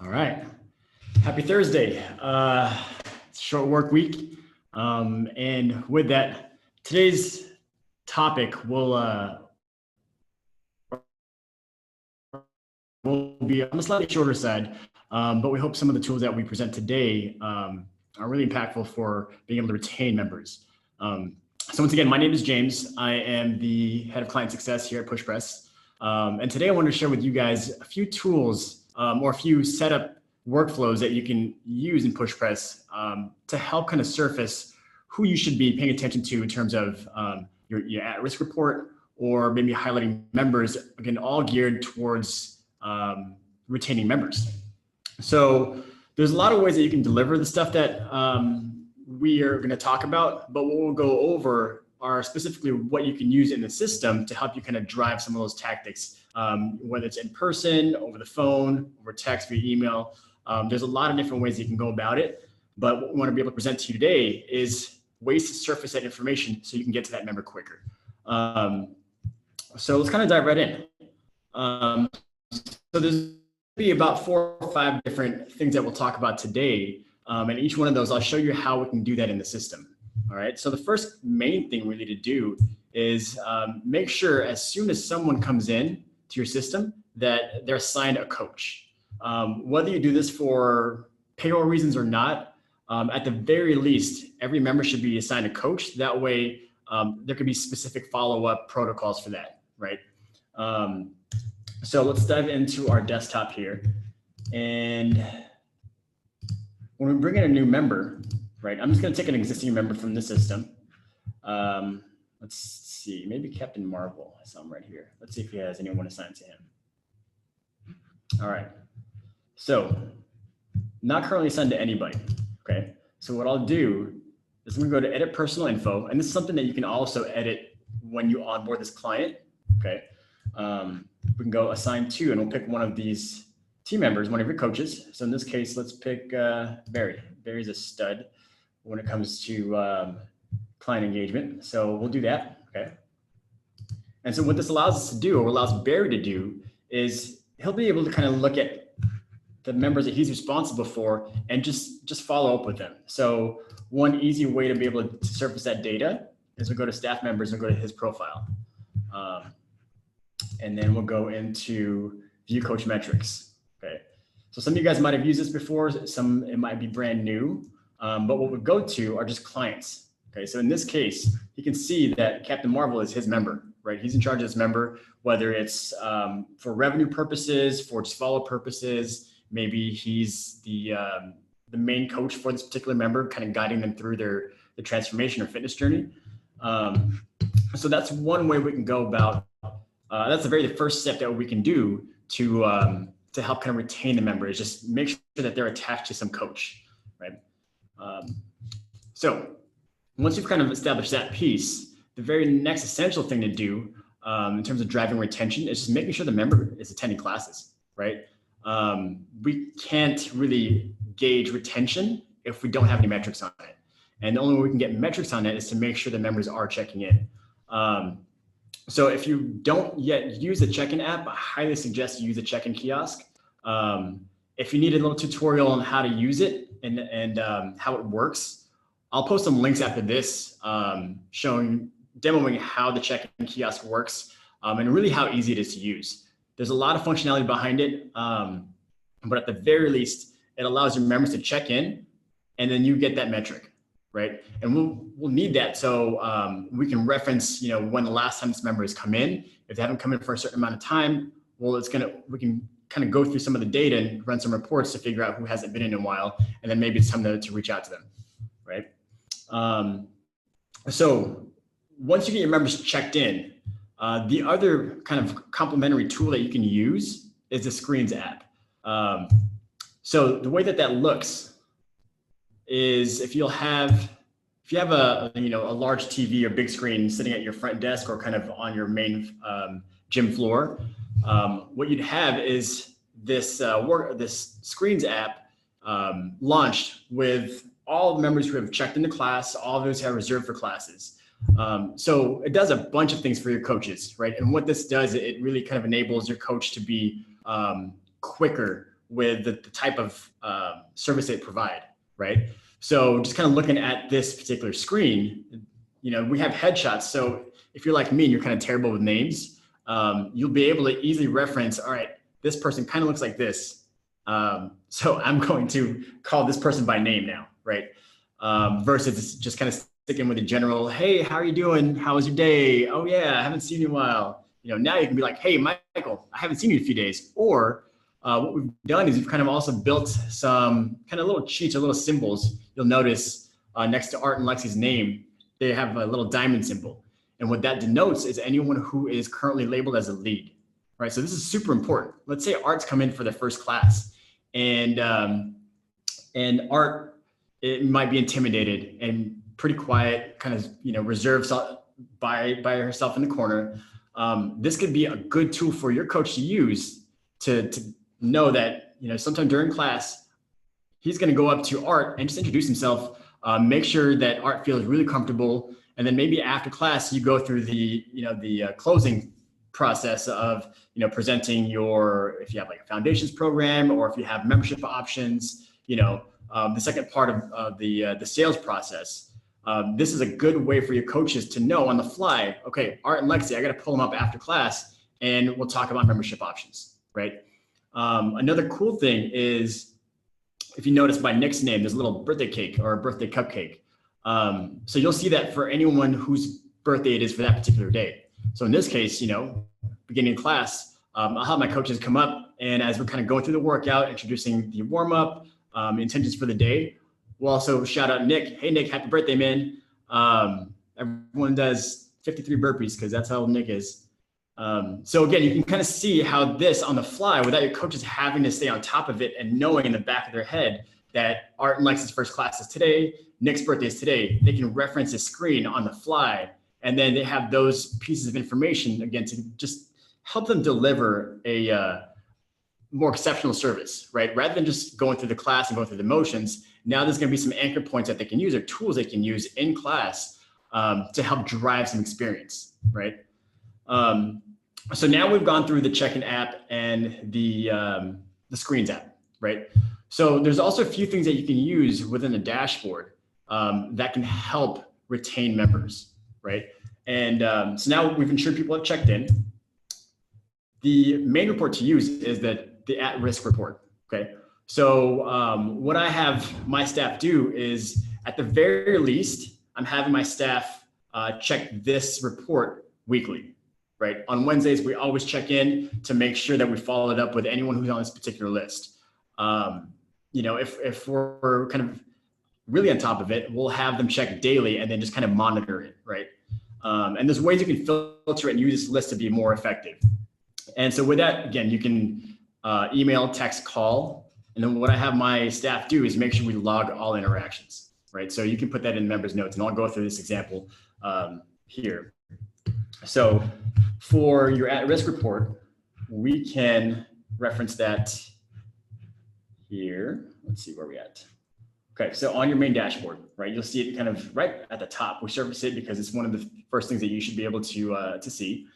All right. Happy Thursday. Short work week. And with that, today's topic will be on the slightly shorter side, but we hope some of the tools that we present today are really impactful for being able to retain members. So once again, my name is James. I am the head of client success here at PushPress. And today I want to share with you guys a few tools or a few setup workflows that you can use in PushPress to help kind of surface who you should be paying attention to in terms of your at-risk report, or maybe highlighting members, again, all geared towards retaining members. So there's a lot of ways that you can deliver the stuff that we are going to talk about, but what we'll go over are specifically what you can use in the system to help you kind of drive some of those tactics, whether it's in person, over the phone, over text, via email. There's a lot of different ways you can go about it, but what we want to be able to present to you today is ways to surface that information so you can get to that member quicker. So let's kind of dive right in. So there's be about 4 or 5 different things that we'll talk about today. And each one of those, I'll show you how we can do that in the system. All right. So the first main thing we need to do is make sure as soon as someone comes in to your system that they're assigned a coach. Whether you do this for payroll reasons or not, at the very least, every member should be assigned a coach. That way, there could be specific follow-up protocols for that, right? So let's dive into our desktop here. And when we bring in a new member, right, I'm just going to take an existing member from the system. Let's see, maybe Captain Marvel. I saw him right here. Let's see if he has anyone assigned to him. All right. So not currently assigned to anybody. Okay. So what I'll do is I'm going to go to edit personal info. And this is something that you can also edit when you onboard this client. Okay. We can go assign to, and we'll pick one of these team members, one of your coaches. So in this case, let's pick Barry. Barry's a stud when it comes to client engagement. So we'll do that. Okay. And so what this allows us to do, or allows Barry to do, is he'll be able to kind of look at the members that he's responsible for and just follow up with them. So one easy way to be able to surface that data is we'll go to staff members and go to his profile. And then we'll go into view coach metrics. Okay. So some of you guys might have used this before. Some, it might be brand new, but what we go to are just clients. Okay. So in this case, you can see that Captain Marvel is his member, right? He's in charge of this member, whether it's for revenue purposes, for just follow purposes. Maybe he's the main coach for this particular member, kind of guiding them through the transformation or fitness journey. So that's one way we can go about. That's the very first step that we can do to help kind of retain the member, is just make sure that they're attached to some coach, right? So once you've kind of established that piece, the very next essential thing to do in terms of driving retention is just making sure the member is attending classes, right? We can't really gauge retention if we don't have any metrics on it. And the only way we can get metrics on it is to make sure the members are checking in. So if you don't yet use the check-in app, I highly suggest you use a check-in kiosk. If you need a little tutorial on how to use it and how it works, I'll post some links after this demoing how the check-in kiosk works and really how easy it is to use. There's a lot of functionality behind it, but at the very least, it allows your members to check in, and then you get that metric. Right. And we'll need that. So we can reference, when the last time this member has come in. If they haven't come in for a certain amount of time, well, we can kind of go through some of the data and run some reports to figure out who hasn't been in a while. And then maybe it's time to reach out to them. Right. So once you get your members checked in, the other kind of complementary tool that you can use is the Screens app. So the way that looks is if you have a large TV or big screen sitting at your front desk or kind of on your main gym floor, what you'd have is this Screens app launched with all the members who have checked into class, all those who have reserved for classes. So it does a bunch of things for your coaches, right? And what this does, it really kind of enables your coach to be quicker with the type of service they provide, right? So just kind of looking at this particular screen, we have headshots. So if you're like me and you're kind of terrible with names, you'll be able to easily reference, all right, this person kind of looks like this. So I'm going to call this person by name now, right? Versus just kind of sticking with the general, hey, how are you doing? How was your day? Oh yeah, I haven't seen you in a while. Now you can be like, hey, Michael, I haven't seen you in a few days. Or what we've done is we've kind of also built some kind of little cheats or little symbols. You'll notice next to Art and Lexi's name, they have a little diamond symbol. And what that denotes is anyone who is currently labeled as a lead, right? So this is super important. Let's say Art's come in for the first class and Art, it might be intimidated and pretty quiet, kind of, reserved by herself in the corner. This could be a good tool for your coach to use to know that, sometime during class, he's going to go up to Art and just introduce himself, make sure that Art feels really comfortable. And then maybe after class, you go through the closing process of, presenting if you have like a foundations program, or if you have membership options, the second part of the sales process. This is a good way for your coaches to know on the fly, okay, Art and Lexi, I got to pull them up after class and we'll talk about membership options, right? Another cool thing is, if you notice by Nick's name, there's a little birthday cake or a birthday cupcake. So you'll see that for anyone whose birthday it is for that particular day. So in this case, beginning of class, I'll have my coaches come up, and as we're kind of going through the workout, introducing the warm-up, intentions for the day, we'll also shout out Nick. Hey, Nick, happy birthday, man. Everyone does 53 burpees because that's how old Nick is. So again, you can kind of see how this on the fly, without your coaches having to stay on top of it and knowing in the back of their head that Art and Lexi's first class is today, Nick's birthday is today, they can reference the screen on the fly. And then they have those pieces of information, again, to just help them deliver a more exceptional service, right? Rather than just going through the class and going through the motions, now there's going to be some anchor points that they can use, or tools they can use in class to help drive some experience, right? So now we've gone through the check-in app and the screens app, right? So there's also a few things that you can use within the dashboard that can help retain members, right? And so now we've ensured people have checked in. The main report to use is the at-risk report, okay? So what I have my staff do is, at the very least, I'm having my staff check this report weekly, right? On Wednesdays, we always check in to make sure that we followed up with anyone who's on this particular list. If we're kind of really on top of it, we'll have them check daily and then just kind of monitor it, right? And there's ways you can filter it and use this list to be more effective. And so with that, again, you can email, text, call. And then what I have my staff do is make sure we log all interactions, right? So you can put that in members' notes, and I'll go through this example here. So for your at-risk report, we can reference that here. Let's see where we're at. Okay, so on your main dashboard, right, you'll see it kind of right at the top. We surface it because it's one of the first things that you should be able to see.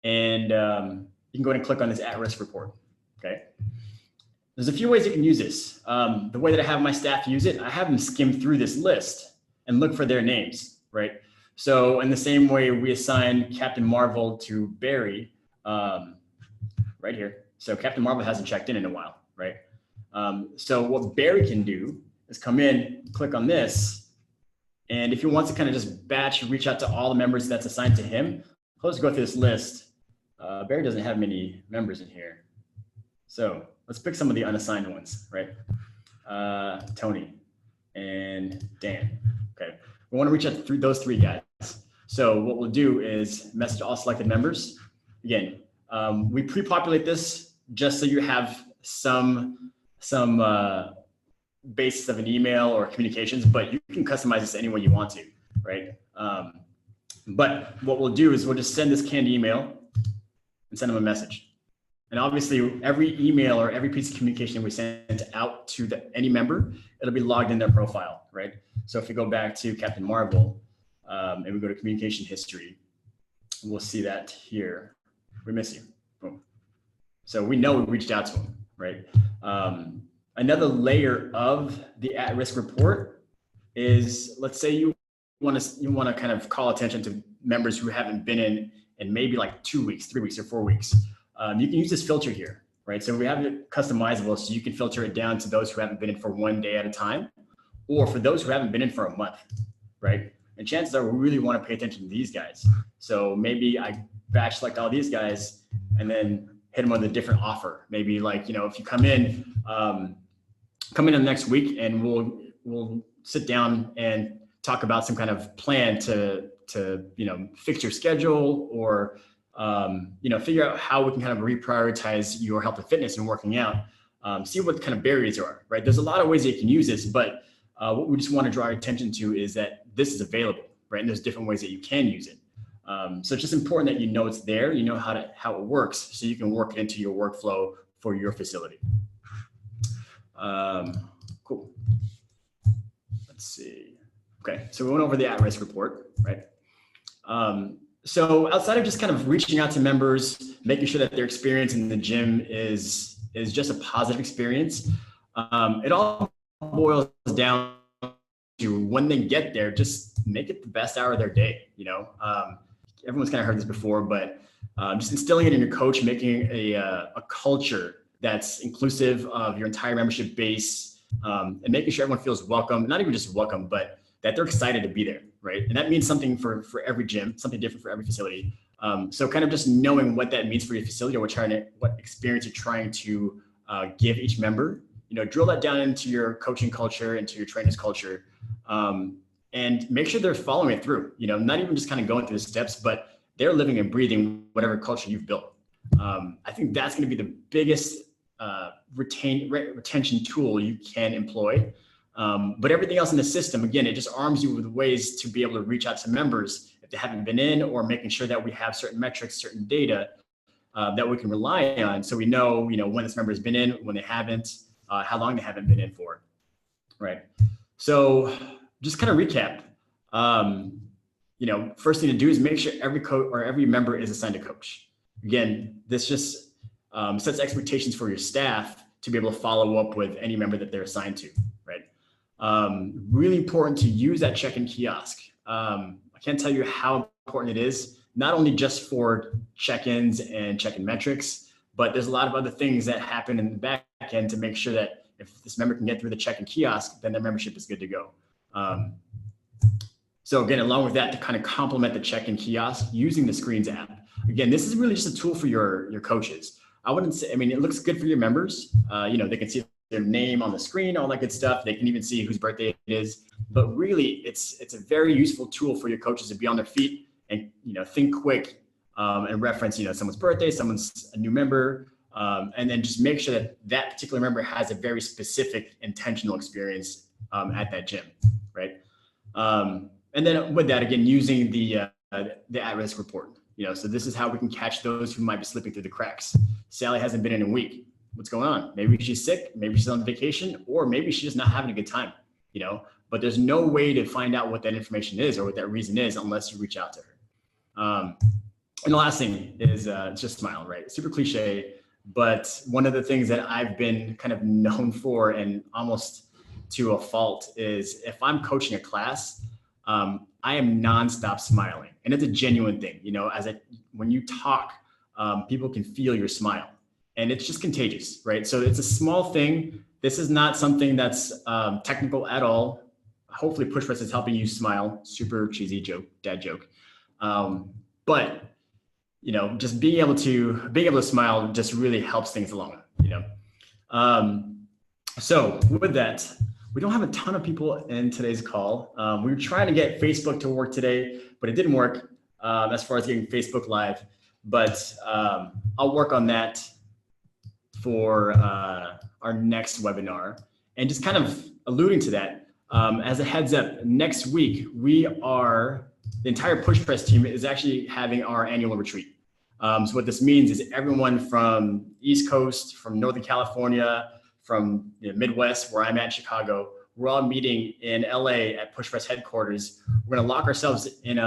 And you can go ahead and click on this at-risk report, okay? There's a few ways you can use this. The way that I have my staff use it, I have them skim through this list and look for their names, right? So in the same way we assign Captain Marvel to Barry, right here. So Captain Marvel hasn't checked in a while, right? So what Barry can do is come in, click on this, and if he wants to kind of just batch reach out to all the members that's assigned to him, let's go through this list. Barry doesn't have many members in here. So let's pick some of the unassigned ones, right? Tony and Dan, okay? We want to reach out to those three guys. So what we'll do is message all selected members. Again, we pre-populate this just so you have some basis of an email or communications, but you can customize this any way you want to, right? But what we'll do is we'll just send this canned email and send them a message. And obviously every email or every piece of communication we send out to any member, it'll be logged in their profile, right? So if we go back to Captain Marvel and we go to communication history, we'll see that here. We miss you, boom. So we know we reached out to him, right? Another layer of the at-risk report is, let's say you want to kind of call attention to members who haven't been in maybe like 2 weeks, 3 weeks, or 4 weeks. You can use this filter here, right? So we have it customizable, so you can filter it down to those who haven't been in for 1 day at a time, or for those who haven't been in for a month, right? And chances are we really want to pay attention to these guys. So maybe I batch select all these guys and then hit them with a different offer. Maybe like, if you come in the next week, and we'll sit down and talk about some kind of plan to fix your schedule, or figure out how we can kind of reprioritize your health and fitness and working out. See what kind of barriers there are, right? There's a lot of ways that you can use this, but what we just want to draw our attention to is that this is available, right? And there's different ways that you can use it. So it's just important that you know it's there, you know how it works, so you can work it into your workflow for your facility. Cool. Let's see. Okay, so we went over the at-risk report, right? So outside of just kind of reaching out to members, making sure that their experience in the gym is just a positive experience, it all boils down to, when they get there, just make it the best hour of their day. Everyone's kind of heard this before, but just instilling it in your coach, making a culture that's inclusive of your entire membership base, and making sure everyone feels welcome, not even just welcome, but that they're excited to be there, right? And that means something for every gym, something different for every facility. So kind of just knowing what that means for your facility, or what experience you're trying to give each member, drill that down into your coaching culture, into your trainers culture, and make sure they're following it through, not even just kind of going through the steps, but they're living and breathing whatever culture you've built. I think that's going to be the biggest retention tool you can employ. But everything else in the system, again, it just arms you with ways to be able to reach out to members if they haven't been in, or making sure that we have certain metrics, certain data that we can rely on, so we know, when this member has been in, when they haven't, how long they haven't been in for, right? So just kind of recap. First thing to do is make sure every member is assigned a coach. Again, this just sets expectations for your staff to be able to follow up with any member that they're assigned to, right? Really important to use that check-in kiosk. I can't tell you how important it is, not only just for check-ins and check-in metrics, but there's a lot of other things that happen in the back end to make sure that if this member can get through the check-in kiosk, then their membership is good to go. So again, along with that, to kind of complement the check-in kiosk, using the Screens app. Again, this is really just a tool for your coaches. I wouldn't say, it looks good for your members. They can see their name on the screen, all that good stuff. They can even see whose birthday it is. But really, it's a very useful tool for your coaches to be on their feet and think quick and reference someone's birthday, someone's a new member, and then just make sure that particular member has a very specific, intentional experience at that gym, right? And then with that, again, using the at-risk report. So this is how we can catch those who might be slipping through the cracks. Sally hasn't been in a week. What's going on? Maybe she's sick, maybe she's on vacation, or maybe she's just not having a good time, but there's no way to find out what that information is or what that reason is unless you reach out to her. And the last thing is just smile, right? Super cliche, but one of the things that I've been kind of known for, and almost to a fault, is if I'm coaching a class, I am nonstop smiling, and it's a genuine thing. When you talk, people can feel your smile, and it's just contagious, right? So it's a small thing. This is not something that's technical at all. Hopefully PushPress is helping you smile. Super cheesy joke, dad joke. But just being able to smile just really helps things along, So with that, we don't have a ton of people in today's call. We were trying to get Facebook to work today, but it didn't work as far as getting Facebook live. But I'll work on that for our next webinar. And just kind of alluding to that, as a heads up, next week, the entire PushPress team is actually having our annual retreat. So what this means is everyone from East Coast, from Northern California, from the Midwest, where I'm at, Chicago, we're all meeting in LA at PushPress headquarters. We're going to lock ourselves in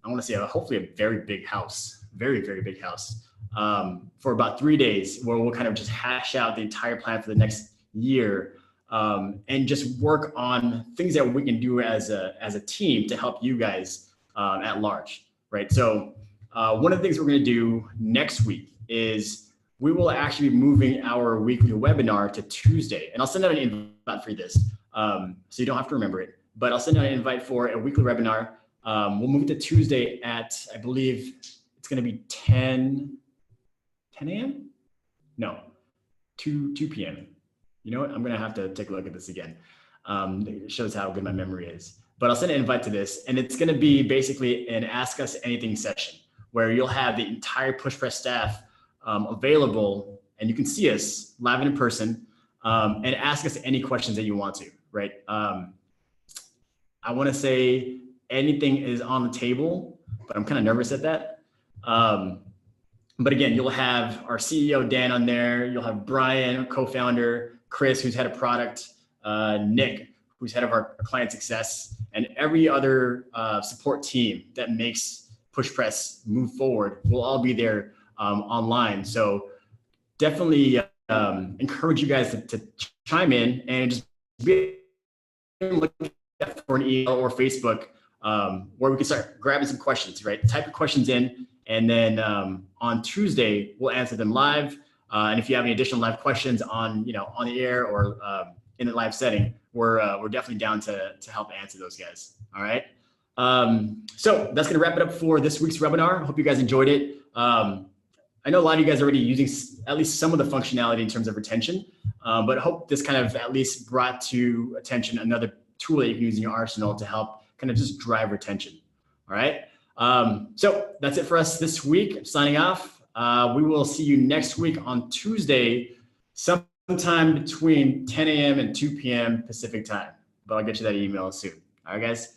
hopefully a very big house, very, very big house. for about 3 days, where we'll kind of just hash out the entire plan for the next year, and just work on things that we can do as a team to help you guys at large, right? So one of the things we're going to do next week is we will actually be moving our weekly webinar to Tuesday, and I'll send out an invite for this, so you don't have to remember it, but I'll send out an invite for a weekly webinar. We'll move it to Tuesday at, I believe it's going to be 10 a.m. No, 2 p.m. You know what? I'm going to have to take a look at this again. It shows how good my memory is. But I'll send an invite to this, and it's going to be basically an Ask Us Anything session where you'll have the entire PushPress staff available, and you can see us live and in person, and ask us any questions that you want to, right? I want to say anything is on the table, but I'm kind of nervous at that. But again, you'll have our CEO, Dan, on there. You'll have Brian, co-founder, Chris, who's head of product, Nick, who's head of our client success, and every other support team that makes PushPress move forward will all be there online. So definitely encourage you guys to chime in and just be looking for an email or Facebook where we can start grabbing some questions, right? Type your questions in, and then on Tuesday we'll answer them live. And if you have any additional live questions on the air or in a live setting, we're definitely down to help answer those guys. All right. So that's gonna wrap it up for this week's webinar. Hope you guys enjoyed it. I know a lot of you guys are already using at least some of the functionality in terms of retention, but I hope this kind of at least brought to attention another tool that you can use in your arsenal to help kind of just drive retention. All right. So that's it for us this week. I'm signing off. We will see you next week on Tuesday, sometime between 10 a.m. and 2 p.m. Pacific time, but I'll get you that email soon. All right, guys.